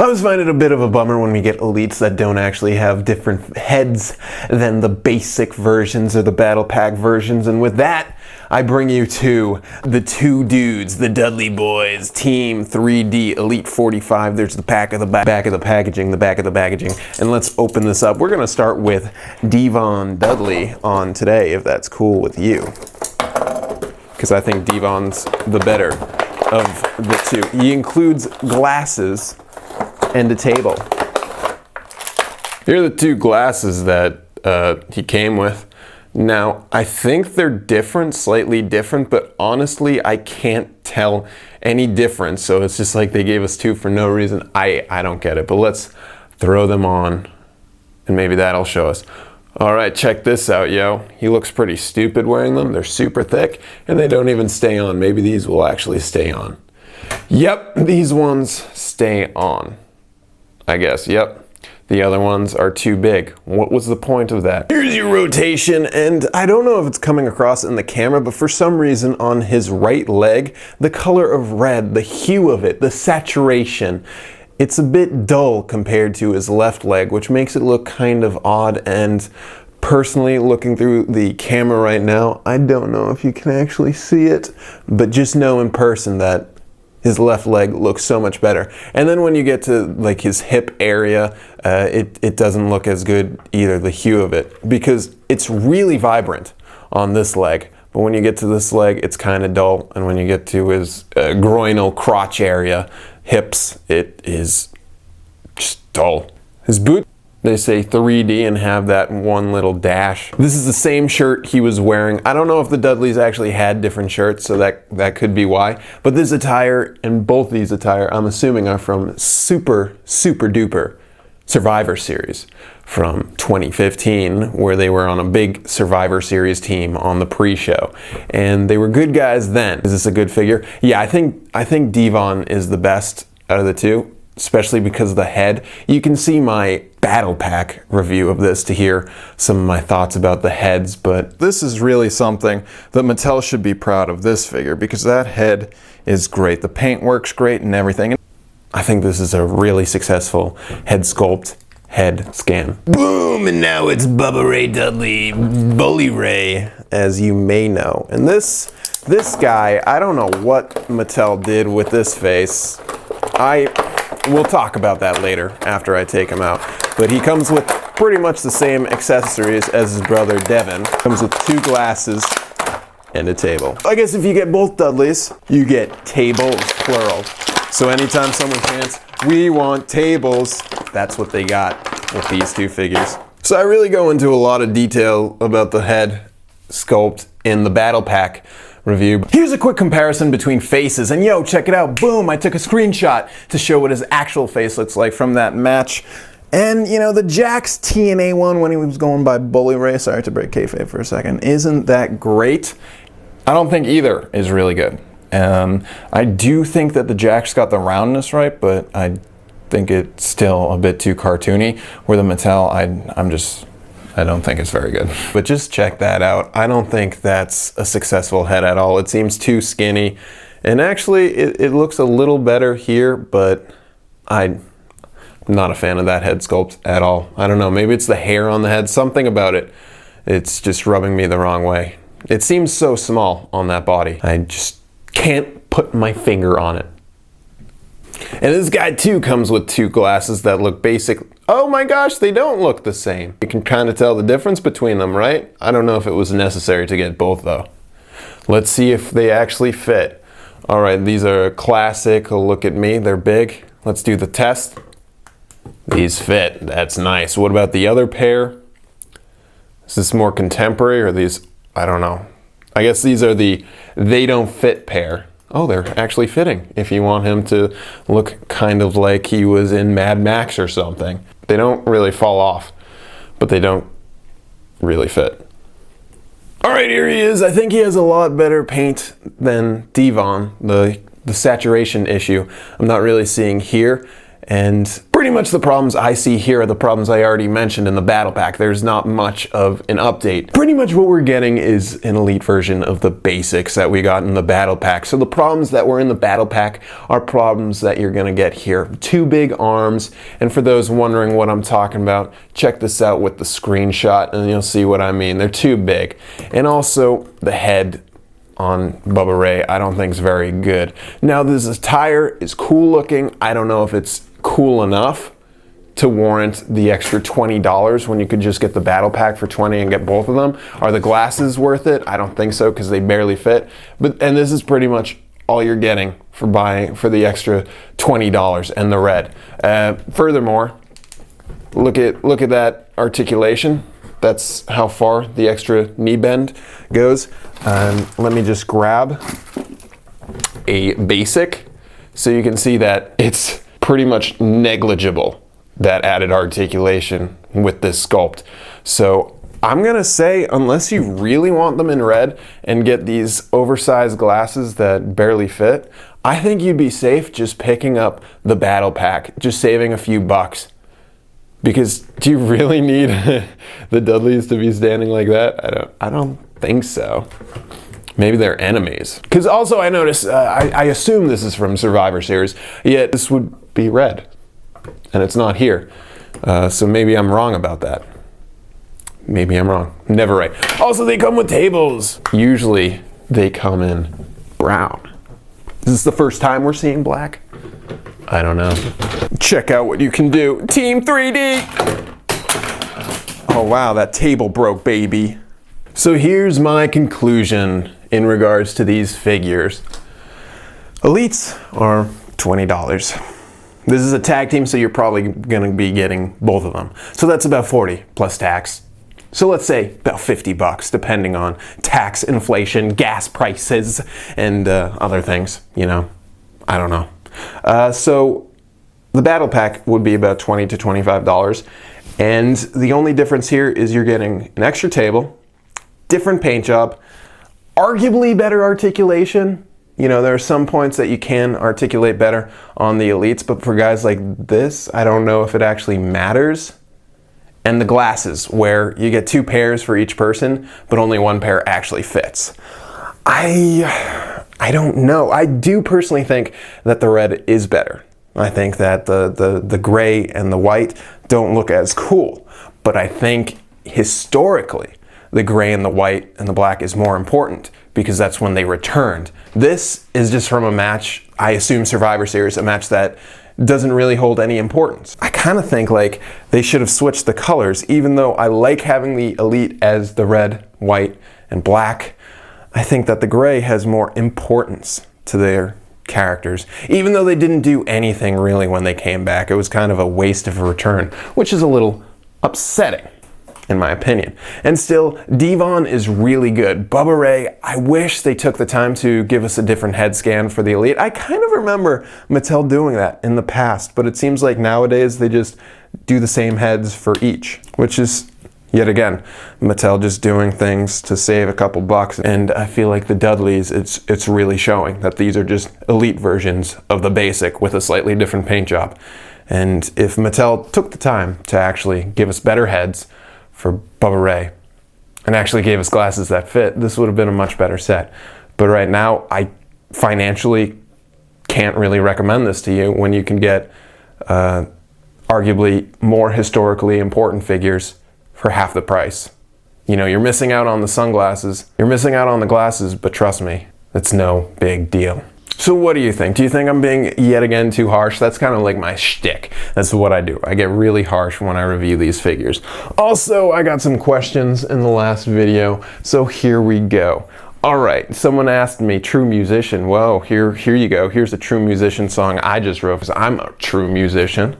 I always find it a bit of a bummer when we get elites that don't actually have different heads than the basic versions or the battle pack versions, and with that, I bring you to the two dudes, the Dudley Boyz Team 3D Elite 45. There's the back of the back of the packaging, and let's open this up. We're gonna start with D-Von Dudley on today, if that's cool with you, because I think D-Von's the better of the two. He includes glasses and a table. Here are the two glasses that he came with. Now, I think they're different, slightly different, but honestly, I can't tell any difference. So it's just like they gave us two for no reason. I don't get it, but let's throw them on and maybe that'll show us. All right, check this out, yo. He looks pretty stupid wearing them. They're super thick and they don't even stay on. Maybe these will actually stay on. Yep, these ones stay on, I guess, yep. The other ones are too big. What was the point of that? Here's your rotation, and I don't know if it's coming across in the camera, but for some reason on his right leg, the color of red, the hue of it, the saturation, it's a bit dull compared to his left leg, which makes it look kind of odd. And personally, looking through the camera right now, I don't know if you can actually see it, but just know in person that his left leg looks so much better. And then when you get to like his hip area, it doesn't look as good either, the hue of it, because it's really vibrant on this leg. But when you get to this leg, it's kind of dull. And when you get to his groinal crotch area, hips, it is just dull. His boot, they say 3D and have that one little dash. This is the same shirt he was wearing. I don't know if the Dudleys actually had different shirts, so that could be why. But this attire and both these attire, I'm assuming, are from Super Duper Survivor Series from 2015, where they were on a big Survivor Series team on the pre-show. And they were good guys then. Is this a good figure? Yeah, I think D-Von is the best out of the two, especially because of the head. You can see my battle pack review of this to hear some of my thoughts about the heads, but this is really something that Mattel should be proud of, this figure, because that head is great. The paint works great and everything. I think this is a really successful head sculpt, head scan. Boom, and now it's Bubba Ray Dudley, Bully Ray, as you may know. And this guy, I don't know what Mattel did with this face. We'll talk about that later after I take him out. But he comes with pretty much the same accessories as his brother Devin. Comes with two glasses and a table. I guess if you get both Dudleys, you get tables, plural. So anytime someone chants, "We want tables," that's what they got with these two figures. So I really go into a lot of detail about the head sculpt in the battle pack review. Here's a quick comparison between faces, and yo, check it out, boom, I took a screenshot to show what his actual face looks like from that match. And you know, the Jax TNA one when he was going by Bully Ray, sorry to break kayfabe for a second, isn't that great. I don't think either is really good. I do think that the Jax got the roundness right, but I think it's still a bit too cartoony, where the Mattel, I don't think it's very good. But just check that out. I don't think that's a successful head at all. It seems too skinny. And actually, it looks a little better here, but I'm not a fan of that head sculpt at all. I don't know, maybe it's the hair on the head, something about it. It's just rubbing me the wrong way. It seems so small on that body. I just can't put my finger on it. And this guy too comes with two glasses that look basic. Oh my gosh, they don't look the same. You can kind of tell the difference between them, right? I don't know if it was necessary to get both though. Let's see if they actually fit. All right, these are classic. Oh, look at me, they're big. Let's do the test. These fit, that's nice. What about the other pair? Is this more contemporary or these, I don't know. I guess these are the they don't fit pair. Oh, they're actually fitting if you want him to look kind of like he was in Mad Max or something. They don't really fall off, but they don't really fit. All right, here he is. I think he has a lot better paint than D-Von. The saturation issue I'm not really seeing here. And pretty much the problems I see here are the problems I already mentioned in the battle pack. There's not much of an update. Pretty much what we're getting is an elite version of the basics that we got in the battle pack. So the problems that were in the battle pack are problems that you're gonna get here. 2 big arms, and for those wondering what I'm talking about, check this out with the screenshot and you'll see what I mean. They're too big. And also the head on Bubba Ray, I don't think is very good. Now this attire is cool looking. I don't know if it's cool enough to warrant the extra $20 when you could just get the battle pack for 20 and get both of them. Are the glasses worth it? I don't think so because they barely fit. And this is pretty much all you're getting for buying for the extra $20 and the red. Furthermore, look at that articulation. That's how far the extra knee bend goes. Let me just grab a basic so you can see that it's pretty much negligible, that added articulation with this sculpt. So I'm gonna say, unless you really want them in red and get these oversized glasses that barely fit, I think you'd be safe just picking up the battle pack, just saving a few bucks. Because do you really need the Dudleys to be standing like that? I don't think so. Maybe they're enemies. Because also I notice, I assume this is from Survivor Series, yet this would be red. And it's not here. So maybe I'm wrong about that. Maybe I'm wrong. Never right. Also, they come with tables. Usually they come in brown. Is this the first time we're seeing black? I don't know. Check out what you can do. Team 3D! Oh wow, that table broke, baby. So here's my conclusion in regards to these figures. Elites are $20. This is a tag team, so you're probably gonna be getting both of them. So that's about 40 plus tax. So let's say about 50 bucks, depending on tax, inflation, gas prices, and other things, you know. I don't know. So the battle pack would be about $20 to $25. And the only difference here is you're getting an extra table, different paint job, arguably better articulation. You know, there are some points that you can articulate better on the elites, but for guys like this, I don't know if it actually matters. And the glasses, where you get 2 pairs for each person, but only 1 pair actually fits. I don't know. I do personally think that the red is better. I think that the gray and the white don't look as cool. But I think historically, the gray and the white and the black is more important because that's when they returned. This is just from a match, I assume Survivor Series, a match that doesn't really hold any importance. I kind of think like they should have switched the colors, even though I like having the elite as the red, white, and black. I think that the gray has more importance to their characters. Even though they didn't do anything really when they came back, it was kind of a waste of a return, which is a little upsetting, in my opinion. And still, D-Von is really good. Bubba Ray, I wish they took the time to give us a different head scan for the elite. I kind of remember Mattel doing that in the past, but it seems like nowadays they just do the same heads for each, which is, yet again, Mattel just doing things to save a couple bucks. And I feel like the Dudleys, it's really showing that these are just elite versions of the basic with a slightly different paint job. And if Mattel took the time to actually give us better heads for Bubba Ray and actually gave us glasses that fit, this would have been a much better set. But right now, I financially can't really recommend this to you when you can get arguably more historically important figures for half the price. You know, you're missing out on the sunglasses, you're missing out on the glasses, but trust me, it's no big deal. So what do you think? Do you think I'm being yet again too harsh? That's kind of like my shtick. That's what I do. I get really harsh when I review these figures. Also, I got some questions in the last video, so here we go. All right, someone asked me, true musician. Whoa, here you go. Here's a true musician song I just wrote because I'm a true musician.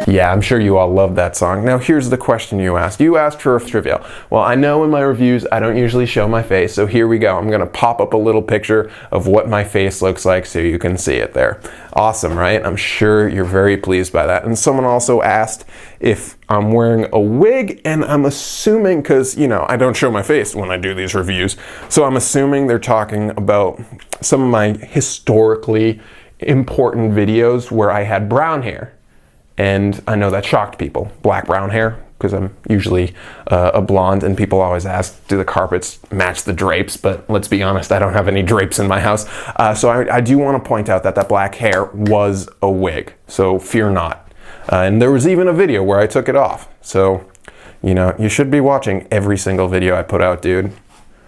Yeah, I'm sure you all love that song. Now here's the question you asked. You asked for a trivia. Well, I know in my reviews I don't usually show my face, so here we go. I'm gonna pop up a little picture of what my face looks like so you can see it there. Awesome, right? I'm sure you're very pleased by that. And someone also asked if I'm wearing a wig, and I'm assuming, because, you know, I don't show my face when I do these reviews, so I'm assuming they're talking about some of my historically important videos where I had brown hair. And I know that shocked people. Black, brown hair, because I'm usually a blonde, and people always ask, do the carpets match the drapes? But let's be honest, I don't have any drapes in my house. So I do want to point out that that black hair was a wig, so fear not. And there was even a video where I took it off. So, you know, you should be watching every single video I put out, dude.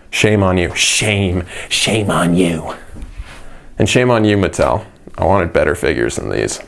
Shame on you. Shame. Shame on you. And shame on you, Mattel. I wanted better figures than these.